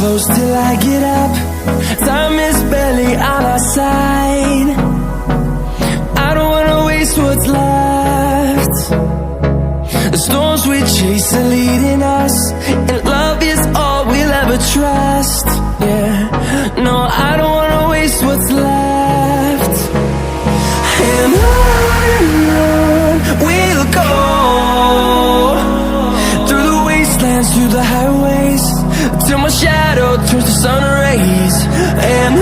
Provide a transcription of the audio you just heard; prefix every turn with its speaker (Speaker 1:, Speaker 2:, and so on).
Speaker 1: close till I get up. Time is barely on our side. I don't wanna waste what's left. The storms we chase are leading us, and love is all we'll ever trust. Yeah, no, I don't wanna waste what's left. And on we'll go, through the wastelands, through the highways, till my shadow turns to sun rays. And